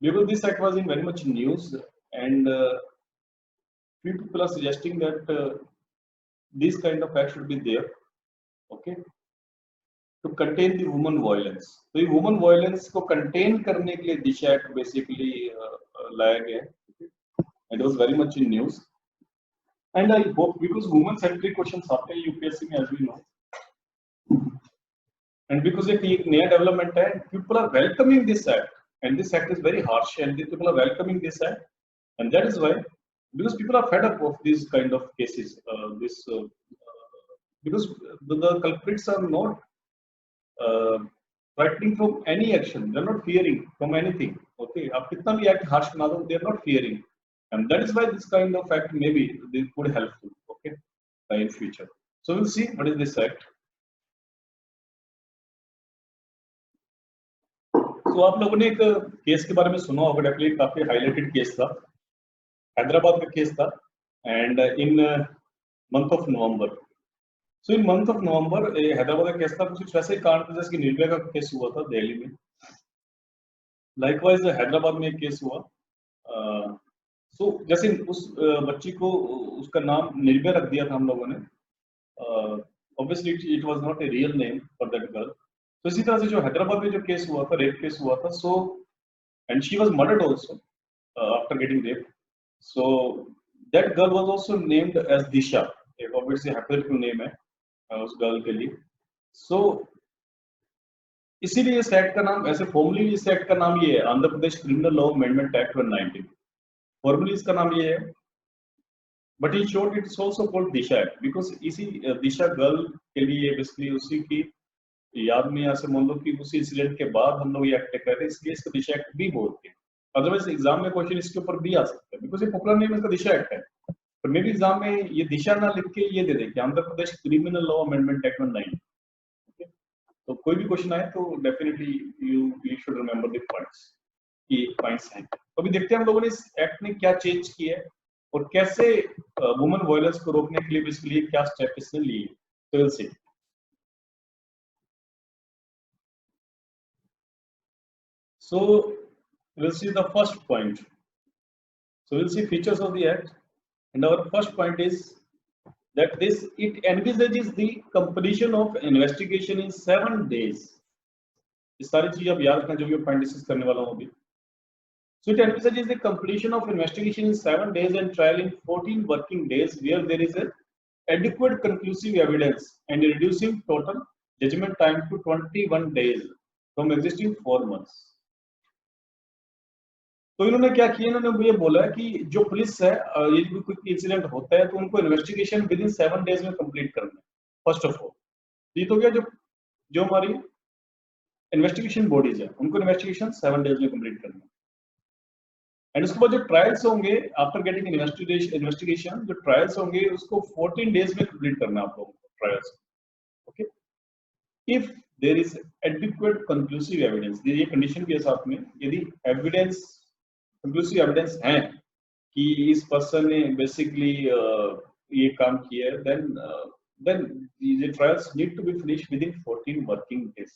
because this act was in very much news, and few people are suggesting that this kind of act should be there, okay, to contain the woman violence. तो ये woman violence को contain करने के लिए दिशा act basically लाया गया है, and it was very much in news. And I hope, because women centric questions आते हैं UPSC में, as we know, and because एक नया development है, people are welcoming this act, and this act is very harsh, and people are welcoming this act, and that is why, because people are fed up of these kind of cases, because the culprits are not frightening from any action, they are not fearing from anything, okay, आप कितना भी act harsh बना दो, they are not fearing, and that is why this kind of act maybe they could help them, okay, in future. So we'll see what is this act. तो आप लोगों ने एक केस के बारे में सुना होगा, डेफिनेटली काफी हाईलाइटेड केस था, हैदराबाद का केस था, and in month of November, so in month of November Hyderabad का केस था, कुछ वैसे कांड जैसे कि निर्भया का केस हुआ था दिल्ली में, लाइकवाइज हैदराबाद में एक केस हुआ। सो जैसे उस बच्ची को उसका नाम निर्भया रख दिया था हम लोगों ने, obviously it was not a real name for that girl. तो इसी तरह से जो हैदराबाद में जो केस हुआ था, रेप केस हुआ था, so and she was murdered also after getting rape, so that girl was also named as Disha, एक ऑब्वियसली हाइपोथेटिकल नेम है उस गर्ल के लिए। सो इसीलिए इस एक्ट का नाम, ऐसे फॉर्मली इस एक्ट का नाम ये है, Andhra Pradesh criminal law amendment act 1990, formally इसका नाम ये है, but in short it is also called Disha act, because इसी दिशा गर्ल के लिए बेसिकली उसी की याद में, यहाँ से मान लो कि उसी इंसिडेंट के बाद हम लोग ये एक्ट कर रहे हैं, इसलिए इसको दिशा एक्ट भी बोलते हैं। अदरवाइज एग्जाम में क्वेश्चन इसके ऊपर भी आ सकता है, बिकॉज ये पॉपुलर नेम इसका दिशा एक्ट है, पर मे भी एग्जाम में ये दिशा ना लिख के ये दे दे कि Andhra Pradesh criminal law amendment act 1990। Okay, तो कोई भी क्वेश्चन आए तो definitely you should remember the points, कि पॉइंट्स हैं। तो अभी देखते हैं हम लोगों ने इस एक्ट में क्या चेंज किया है और कैसे वुमेन वायलेंस को रोकने के लिए इसके लिए क्या स्टेप इसने लिए। तो will see. So we'll see the first point. So we'll see features of the act, and our first point is that it envisages the completion of investigation in 7 days. इस सारी चीज आप याद रखना जो भी पॉइंट डिस्कस करने वाला हूँ अभी। So it envisages the completion of investigation in 7 days and trial in 14 working days, where there is a adequate conclusive evidence, and reducing total judgment time to 21 days from existing 4 months. तो इन्होंने क्या किया, इन्होंने ये बोला कि जो police है, ये भी कोई इंसिडेंट होता है तो उनको इन्वेस्टिगेशन विद इन 7 डेज में कंप्लीट करना है। फर्स्ट ऑफ ऑल ये तो क्या, जो हमारी इन्वेस्टिगेशन बॉडीज है उनको इन्वेस्टिगेशन 7 डेज में कंप्लीट करना है। एंड उसके बाद जो ट्रायल्स होंगे आफ्टर गेटिंग इन्वेस्टिगेशन, जो ट्रायल्स होंगे उसको 14 डेज में कंप्लीट करना है आप लोगों को trials. Okay, if there is adequate conclusive evidence, ये कंडीशन के साथ में, यदि एविडेंस कंक्लूसिव एविडेंस है कि इस पर्सन ने बेसिकली ये काम किया है, then the trials need to be finished within 14 working days.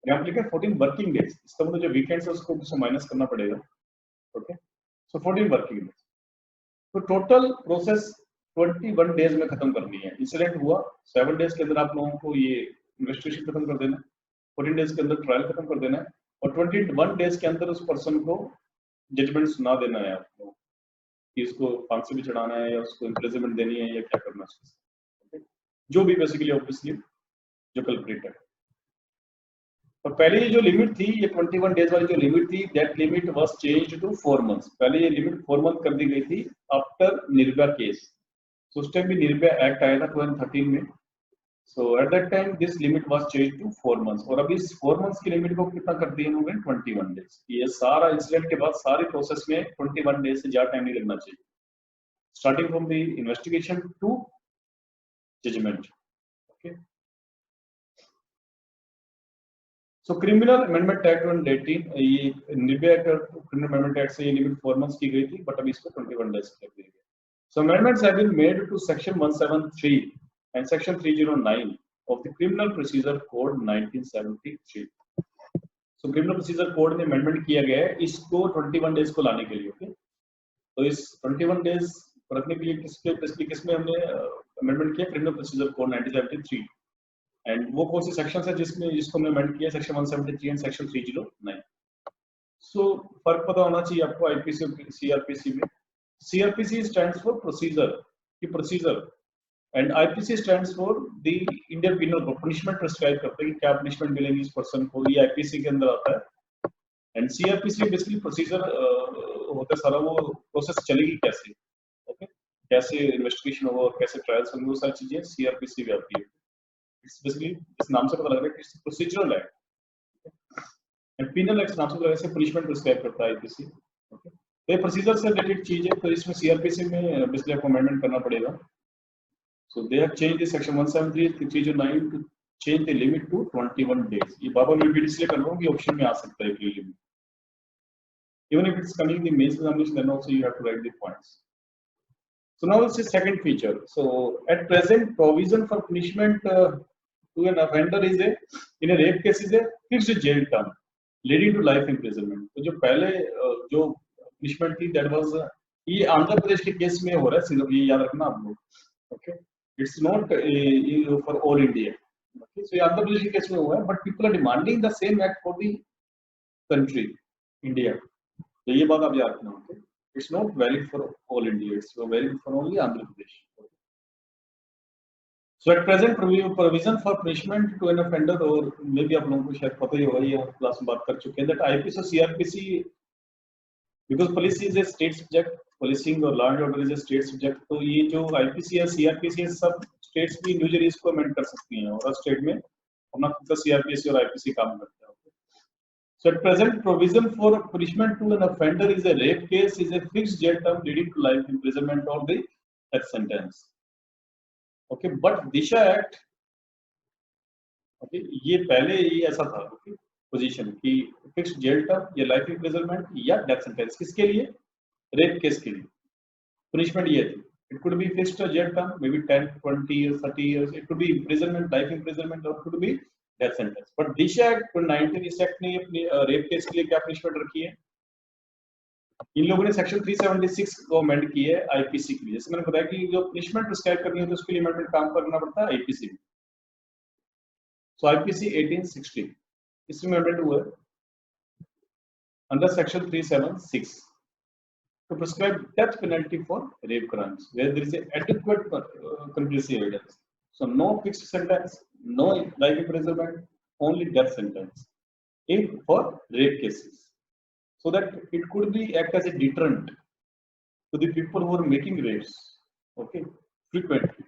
यहाँ पे लिखा है 14 वर्किंग डेज, इसका मतलब जो वीकेंड्स है उसको माइनस करना पड़ेगा। ओके, सो 14 वर्किंग डेज, तो टोटल प्रोसेस 21 डेज में खत्म करनी है। इंसिडेंट हुआ 7 डेज के अंदर आप लोगों को ये इन्वेस्टिगेशन खत्म कर देना है, 14 डेज के अंदर ट्रायल खत्म कर देना है, और 21 डेज के अंदर उस पर्सन को जजमेंट सुना देना है आपको कि इसको फांसी भी चढ़ाना है या उसको इम्प्रिजनमेंट देनी है या क्या करना है, जो भी बेसिकली ऑब्वियसली जो कल्प्रिट है। और पहले ये जो लिमिट थी, ये 21 डेज वाली जो लिमिट थी, that limit was changed to 4 months. पहले ये लिमिट 4 मंथ कर दी गई थी आफ्टर निर्भया केस। सो उस टाइम भी निर्भया एक्ट आया था 2013 में। So at that time this limit was changed to 4 months, और अभी इस 4 months की लिमिट को कितना कर दिया इन्होंने, 21 डेज। ये सारा इंसिडेंट के बाद सारी प्रोसेस में 21 डेज से ज्यादा टाइम नहीं लगना चाहिए, starting from the investigation to judgment. Okay, so criminal amendment act 2018, ये निर्भया क्रिमिनल अमेंडमेंट एक्ट से ये लिमिट 4 मंथ्स की गई थी, बट अभी इसको 21 डेज कर दी गई। So amendments have been made to section 173 and section 309 of the Criminal Procedure Code 1973. So criminal procedure code में अमेंडमेंट किया गया है इसको 21 डेज को लाने के लिए। ओके, तो इस 21 डेज रखने के लिए किसमें हमने अमेंडमेंट किया, क्रिमिनल प्रोसीजर कोड 1973। एंड वो कौन से सेक्शन है जिसको हमने अमेंड किया, सेक्शन 173 एंड सेक्शन 309। सो फर्क पता होना चाहिए आपको आईपीसी और सीआरपीसी में। CrPC stands for procedure and IPC stands for the Indian penal code, punishment prescribe करते हैं कि क्या पनिशमेंट मिलेगी इस पर्सन को, ये आईपीसी के अंदर आता है। एंड सीआरपीसी बेसिकली प्रोसीजर होता है, सारा वो प्रोसेस चलेगी कैसे, ओके, कैसे इन्वेस्टिगेशन होगा और कैसे ट्रायल्स होंगे, वो सारी चीजें सीआरपीसी में आती है। इट्स बेसिकली इस नाम से पता लग रहा है कि it's procedural act and penal act नाम से पता है पनिशमेंट प्रिस्क्राइब करता है आईपीसी। ओके, तो ये प्रोसीजर से रिलेटेड चीज है, तो इसमें सीआरपीसी में बेसिकली आपको अमेंडमेंट करना पड़ेगा। So they have changed the section 173 309 to change the limit to 21 days. ये बाबा मैं भी इसलिए कर रहा हूँ कि ऑप्शन में आ सकता है ये limit. Even if it's coming in the main examination, then also you have to write the points. So now it's the second feature. So at present, provision for punishment to an offender is a in a rape case is a fixed jail term leading to life imprisonment. तो जो पहले जो punishment थी that was ये आंध्र प्रदेश के case में हो रहा है, सिर्फ ये याद रखना आप लोग। Okay. It's not for all India. Okay, so Andhra Pradesh case में हुआ है, but people are demanding the same act for the country, India. तो ये बात आप याद रखना। Okay, it's not valid for all India. It's valid for only Andhra Pradesh. Okay. So at present, provision for punishment to an offender, और maybe आप लोगों को शायद पता ही होगा, ये हम क्लास में बात कर चुके हैं, that IPC और CRPC, because police is a state subject, policing और law and order is a state subject, तो ये जो आईपीसी या सीआरपीसी है सब स्टेट्स भी इंडिविजुअली इसको अमेंड कर सकती हैं, और हर स्टेट में अपना खुद का सीआरपीसी और आईपीसी काम करता है। So at present provision for punishment to an offender is a rape case is a fixed jail term leading to life imprisonment और the death sentence. Okay, but Disha act, okay, ये पहले ये ऐसा था, ओके, पोजीशन की fixed jail term या life imprisonment या death sentence, किसके लिए, रेप केस के लिए punishment ये थी। It could be fixed jail term, maybe 10, 20 years, 30 years. It could be imprisonment, life imprisonment, or it could be death sentence. But Disha Act 2019 इस act ने अपनी रेप केस के लिए क्या पनिशमेंट रखी है? इन लोगों ने सेक्शन 376 को अमेंड की है आईपीसी के लिए। जैसे मैंने बताया कि जो पनिशमेंट प्रिस्क्राइब करनी है तो उसके लिए अमेंडमेंट काम करना पड़ता है आईपीसी में। सो आईपीसी 1860 इसमें अमेंड हुआ है under section 376 to prescribe death penalty for rape crimes where there is a adequate conclusive evidence. So no fixed sentence, no life imprisonment, only death sentence for rape cases, so that it could be act as a deterrent to the people who are making rapes, okay, frequently.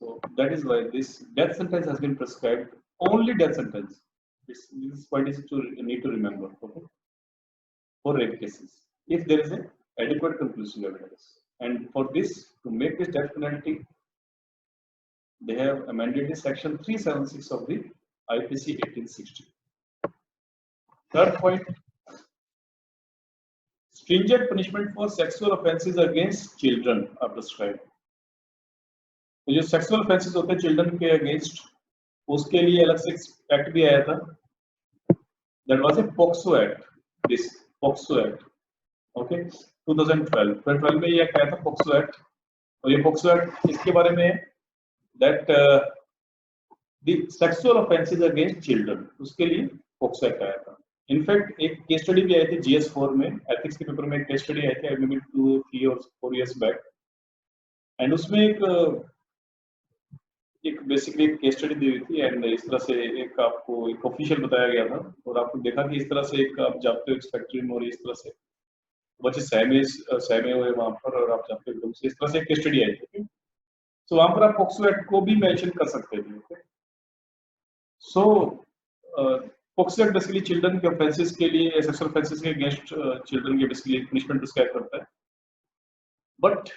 So that is why this death sentence has been prescribed, only death sentence. This is what is to need to remember, okay, for rape cases, if there is a adequate conclusive evidence. And for this, to make this death penalty, they have amended the section 376 of the IPC 1860. Third point, stringent punishment for sexual offences against children are prescribed. तो जो sexual offences होते हैं children के against, उसके लिए अलग से act भी आया था, that was a POCSO Act. This POCSO Act, okay, 2012 में ये एक्ट आया था POCSO Act, और ये POCSO Act इसके बारे में that the sexual offences against children, उसके लिए POCSO Act आया था। इनफैक्ट एक केस स्टडी भी आई थी GS4 में, एथिक्स के पेपर में एक केस स्टडी आई थी मे बी 2, 3 और 4 इयर्स बैक, एंड उसमें एक बेसिकली एक केस स्टडी दी हुई थी, एंड इस तरह से एक आपको एक ऑफिशियल बताया गया था, और आपको देखा कि इस तरह से एक आप जाते हो इस फैक्ट्री में और इस तरह से बच्चे सहमे हुए वहां पर, और आप जाते हो एकदम से, इस तरह से एक केस स्टडी आई थी। सो वहां पर आप POCSO एक्ट को भी मेंशन कर सकते थे। सो POCSO एक्ट बेसिकली चिल्ड्रन के ऑफेंसेस के लिए, सेक्सुअल ऑफेंसेस के अगेंस्ट चिल्ड्रन के बेसिकली पनिशमेंट प्रिस्क्राइब करता है, बट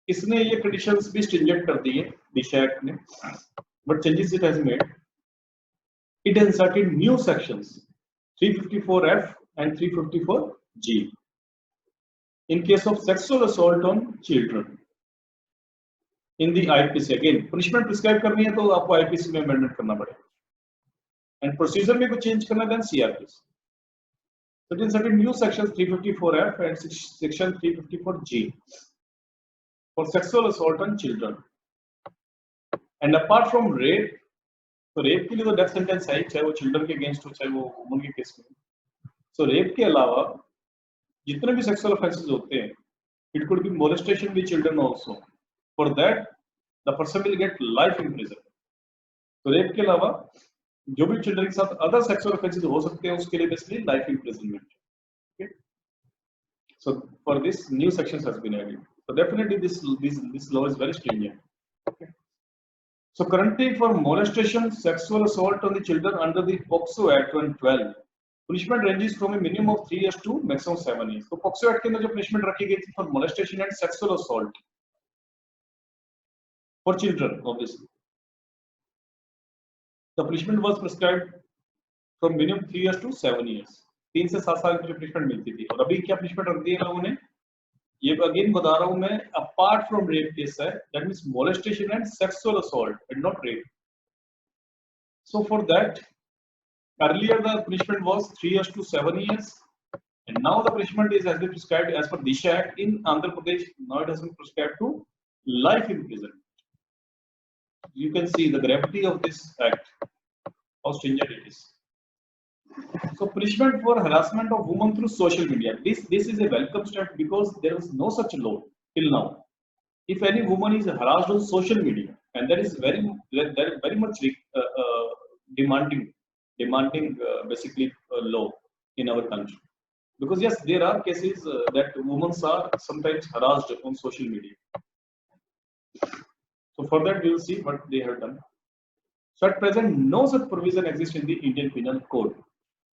इसने ये कंडीशंस भी स्ट्रिंजेंट कर दी है दिशा एक्ट ने, but changes it has made, it has inserted new sections 354F and 354G in case of sexual assault on children in the IPC. Again punishment prescribe करनी है तो आपको आईपीसी में अमेंडमेंट करना पड़ेगा, एंड प्रोसीजर में कुछ चेंज करना then CrPC. So in certain new sections 354F and section 354G for sexual assault on children. And apart from rape, तो रेप के लिए तो डेथ सेंटेंस है, चाहे वो चिल्ड्रन के अगेंस्ट हो चाहे वो वुमन के केस में. सो रेप के अलावा जितने भी सेक्सुअल ऑफेंसेस होते हैं, it could be molestation with children also. For that the person will get life in prison. तो रेप के अलावा जो भी चिल्ड्रन के साथ अदर सेक्सुअल ऑफेंसेस हो सकते हैं उसके लिए basically life imprisonment. Okay. So for this new sections has been added. So definitely this law is very stringent. Okay. So currently for molestation, sexual assault on the children under the POCSO Act 2012, punishment ranges from a minimum of 3 years to maximum 7 years. So POCSO Act के अंदर जो punishment रखी गई थी for molestation and sexual assault for children, obviously, the punishment was prescribed from minimum 3 years to 7 years. 3 से 7 साल की जो punishment मिलती थी. और अभी क्या punishment रख दी है लोगों ने? ये अगेन बता रहा हूं मैं, अपार्ट फ्रॉम रेप केस है, that means molestation and sexual assault and not rape. So for that earlier the punishment was 3 years to 7 years, and now the punishment has been prescribed as per Disha Act in Andhra Pradesh. Now it has been prescribed to life imprisonment. You can see the gravity of this act, how stringent it is. So punishment for harassment of women through social media. This is a welcome step because there is no such law till now. If any woman is harassed on social media, and that is very much demanding basically law in our country. Because yes, there are cases that women are sometimes harassed on social media. So for that we will see what they have done. So at present, no such provision exists in the Indian Penal Code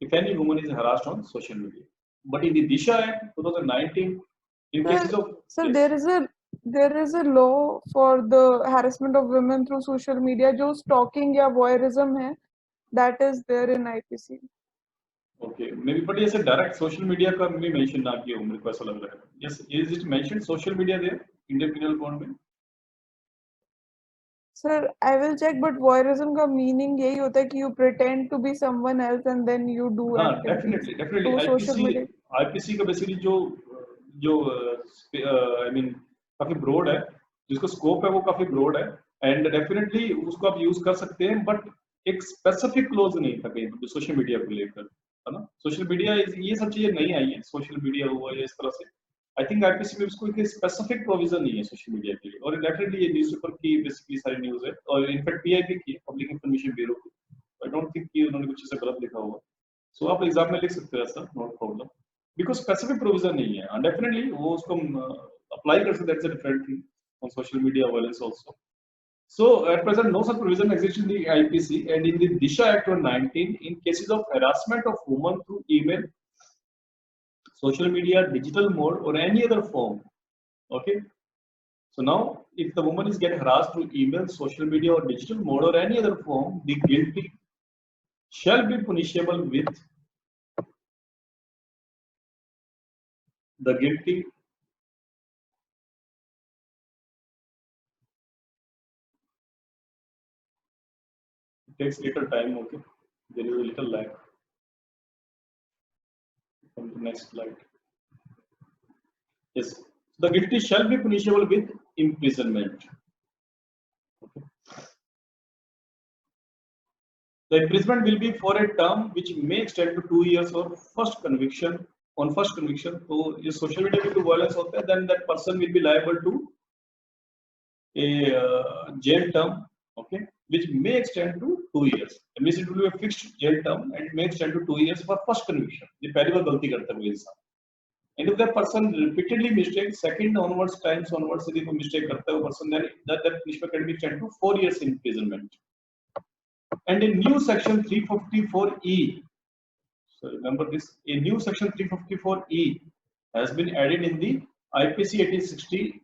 if any woman is harassed on social media. But in the Disha Act 2019, in cases of there is a law for the harassment of women through social media. जो stalking या voyeurism है, that is there in IPC. Okay, maybe but yes, direct social media का भी mention ना किया, मेरे को ऐसा लग रहा है. Yes, is it mentioned social media there Indian Penal Code में? Sir, I will check, but voyeurism का meaning यही होता है कि you pretend to be someone else and then you do activities. Definitely. IPC का basically जो I mean काफी broad है, जिसका scope है वो काफी broad है, and definitely उसको आप use कर सकते हैं, but एक specific clause नहीं था कहीं सोशल मीडिया को लेकर, है ना. सोशल मीडिया ये सब चीजें नहीं आई है, सोशल मीडिया हुआ या इस तरह से. आई थिंक आईपीसी में उसको एक स्पेसिफिक प्रोविजन नहीं है सोशल मीडिया के लिए. और डेफिनेटली ये न्यूज़पेपर की बेसिकली सारी न्यूज़ है, और इनफैक्ट पीआईबी की, पब्लिक इंफॉर्मेशन ब्यूरो की. आई डोंट थिंक कि उन्होंने कुछ ऐसा गलत लिखा होगा. सो आप एग्जाम में लिख सकते हो ऐसा, no problem, because specific provision नहीं है. एंड डेफिनेटली वो उसको अप्लाई कर सकते हैं. That's a different thing on social media violence also. So at present, no such provision exists in the IPC, and in the Disha Act 2019, in cases of harassment of women through email, social media, digital mode, or any other form. Okay. So now, if the woman is getting harassed through email, social media, or digital mode, or any other form, the guilty shall be punishable with the guilty takes little time. Okay, there is a little lag. Come to the next slide. Yes, the guilty shall be punishable with imprisonment. Okay. The imprisonment will be for a term which may extend to 2 years or first conviction. On first conviction, so if social media में violence होता है, then that person will be liable to a jail term. Okay, which may extend to 2 years. It means it will be a fixed jail term and it may extend to 2 years for first conviction. ये पहली बार गलती करता है वो इंसान. And if that person repeatedly mistakes, second onwards times onwards यदि वो mistake करता है वो person, then that punishment can be extended to 4 years imprisonment. And a new section 354E. So remember this. A new section 354E has been added in the IPC 1860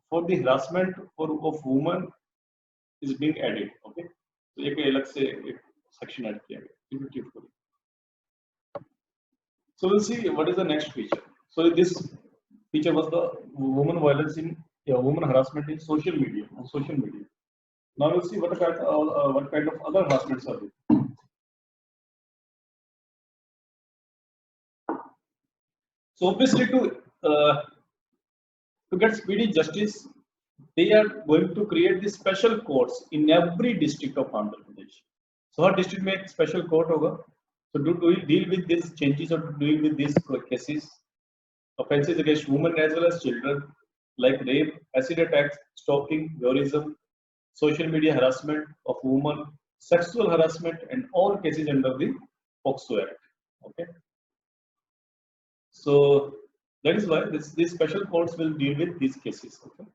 for the harassment of women. Is being added. Okay, so एक अलग से एक section add किया गया 354. So we'll see what is the next feature. So this feature was the woman violence in woman harassment in social media. On social media. Now we'll see what kind of other harassments are there. So obviously to get speedy justice, they are going to create this special courts in every district of Andhra Pradesh. So her district में एक special court होगा. So to deal with these changes or to deal with these cases, offences against women as well as children, like rape, acid attacks, stalking, voyeurism, social media harassment of women, sexual harassment, and all cases under the POCSO Act. Okay. So that is why these special courts will deal with these cases. Okay.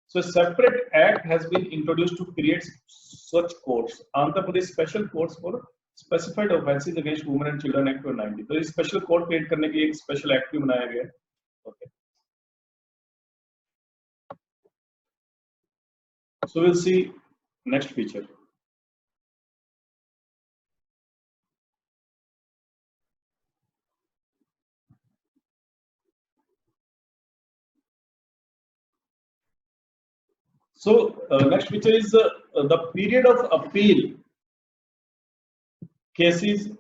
So a separate act has been introduced to create such courts. Andhra Pradesh Special Courts for Specified Offences Against Women and Children Act 1990. तो इस special court create करने के लिए एक special act भी बनाया गया है. Okay. So we'll see next feature. So next feature is the period of appeal cases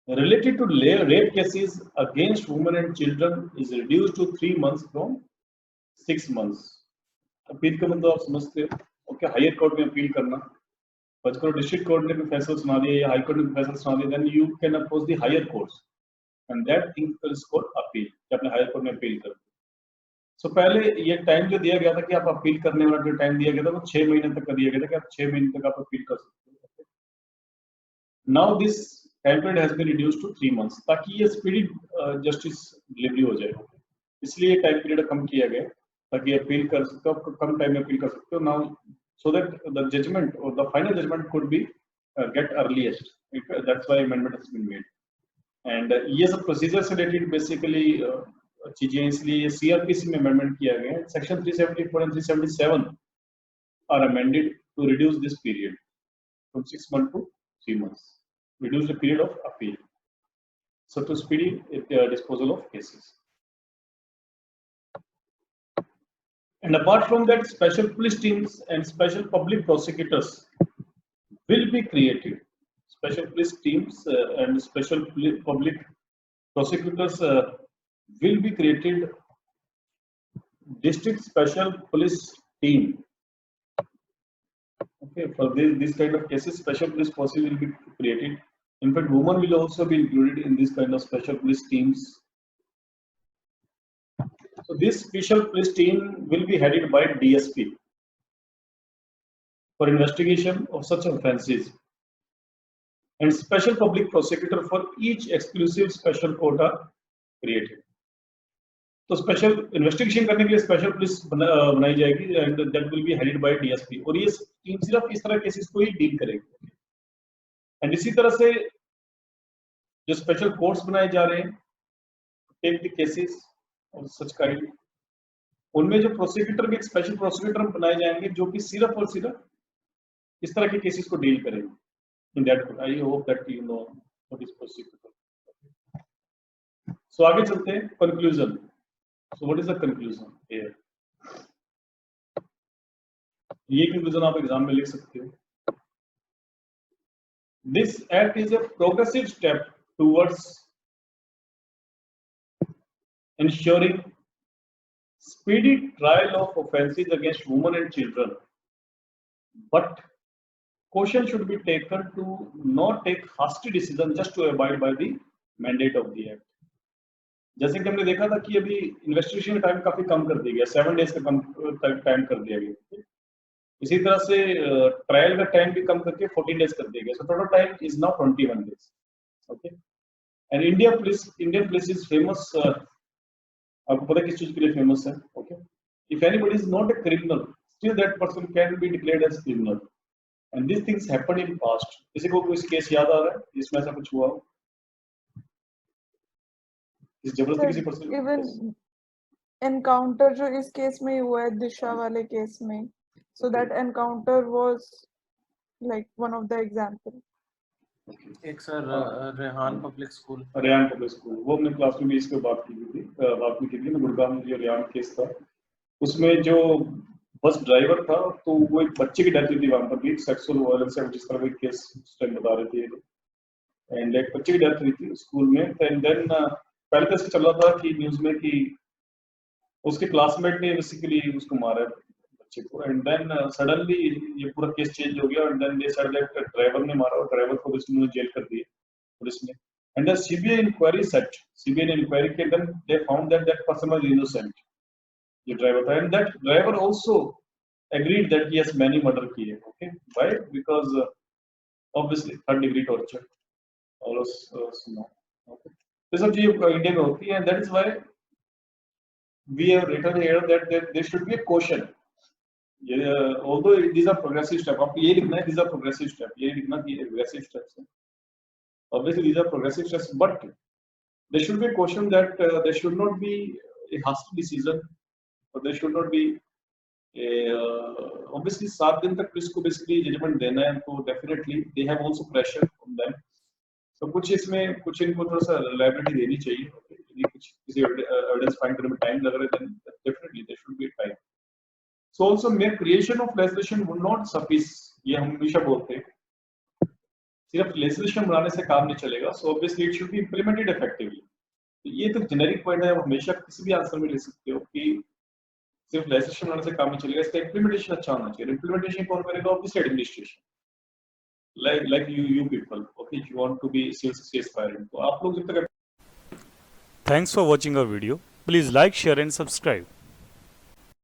related to rape cases against women and children is reduced to 3 months from 6 months. Appeal का मतलब आप समझते हो. Okay, higher court में appeal करना, particular district court ने फैसला सुना दिया या हाई कोर्ट ने फैसला सुना दिया, then you can approach the higher courts and that thing is called appeal. कि आपने हायर कोर्ट में अपील कर. सो पहले ये टाइम जो दिया गया था कि आप अपील करने वाला जो टाइम दिया गया था वो 6 महीने तक का दिया गया था कि आप 6 महीने तक आप अपील कर सकते हो. Now this time period has been reduced to 3 months ताकि ये स्पीडी जस्टिस डिलीवरी हो जाए. इसलिए टाइम पीरियड कम किया गया ताकि अपील कर सकते हो, कम टाइम में अपील कर सकते हो. Now so that the judgement और the final judgement could be get earliest. That's why amendment has been made. And ये सब प्रोसीजर से रिलेटेड बेसिकली चीजें, इसलिए सीआरपीसी में अमेंडमेंट किया गया है. Section 374 and 377 are amended to reduce this period from 6 months to 3 months. Reduce the period of appeal, so to speedy disposal of cases. And apart from that, special police teams and special public prosecutors will be created. Special police teams and special public prosecutors will be created. District special police team. Okay, for this kind of cases, special police forces will be created. In fact, women will also be included in this kind of special police teams. So this special police team will be headed by DSP for investigation of such offences, and special public prosecutor for each exclusive special court are created. तो special investigation करने के लिए special police बनाई जाएगी and that will be headed by DSP. और ये team सिर्फ इस तरह केसेस को ही डील करेगी. एंड इसी तरह से जो स्पेशल कोर्ट्स बनाए जा रहे हैं, टेक द केसेस और सच काइंड, उनमें जो प्रोसिक्यूटर भी स्पेशल प्रोसिक्यूटर बनाए जाएंगे जो कि सिर्फ और सिर्फ इस तरह के केसेस को डील करेंगे. In that I hope that you know what is prosecutor. सो आगे चलते हैं. Conclusion. So what is the conclusion here? ये conclusion आप एग्जाम में लिख सकते हो. This act is a progressive step towards ensuring speedy trial of offences against women and children, but caution should be taken to not take hasty decision just to abide by the mandate of the act. जैसे कि हमने देखा था कि अभी investigation time काफी कम कर दिया गया, 7 days का कम टाइम कर दिया गया. इसी तरह से ट्रायल का टाइम भी कम करके 14 days कर दिया गया. So total time is now 21 days. Okay. And Indian police is famous. आपको पता है किस चीज के लिए फेमस है? Okay. If anybody is not a criminal, still that person can be declared as criminal. And this things happened in past. किसी को कोई केस याद आ रहा है जिसमें ऐसा कुछ हुआ हो? इवन एनकाउंटर जो इस केस में हुआ है, दिशा वाले केस में, so that encounter was like one of the example. एक सर रेहान पब्लिक स्कूल वो हमने क्लास में भी इस पे बात की थी. गुड़गांव में जो रेहान केस था उसमें जो बस ड्राइवर था तो वो एक बच्चे की डेथ हुई थी वहां पर भी, सेक्सुअल वायलेंस से जिस तरह के केस उस टाइम बता रहे थे. एंड एक बच्चे की डेथ हुई थी स्कूल में. एंड देन पहले तो ऐसे चल रहा था कि न्यूज में कि उसके क्लासमेट ने बेसिकली उसको मारा बच्चे को, एंड देन सडनली ये पूरा केस चेंज हो गया, and then they said that driver ने मारा और ड्राइवर को बेसिकली जेल कर दिया पुलिस ने, and the CBI inquiry set, CBI ने इंक्वायरी की, then they found that that person was innocent, ये ड्राइवर था, and that driver also agreed that he has many murder kiye. Okay, why? Because obviously third degree torture all of no. Okay, this सब चीजें India में होती है, and that is why we have written here that there should be a caution. Although these are progressive steps, आपको ये लिखना है these are progressive steps, ये लिखना कि aggressive steps हैं. Obviously these are progressive steps, but there should be a caution that there should not be a hasty decision, or there should not be obviously 7 दिन तक police को basically judgement देना है, तो definitely they have also pressure on them, तो कुछ इसमें कुछ इनको थोड़ा सा रिलायबिलिटी देनी चाहिए. यदि कुछ किसी एविडेंस फाइंड करने में टाइम लग रहा है, then definitely there should be time. So also mere creation of legislation would not suffice, ये हम हमेशा बोलते हैं, सिर्फ लेजिस्लेशन बनाने से काम नहीं चलेगा. So obviously it should be implemented effectively. ये तो जेनेरिक पॉइंट है, आप हमेशा किसी भी आंसर में ले सकते हो कि सिर्फ लेजिस्लेशन बनाने से काम नहीं चलेगा, इसका इंप्लीमेंटेशन अच्छा होना चाहिए. इंप्लीमेंटेशन कौन करेगा? Obviously administration, like you people. Okay, if you want to be CSC aspirant, तो आप लोग जब तक. Thanks for watching our video. Please like, share and subscribe.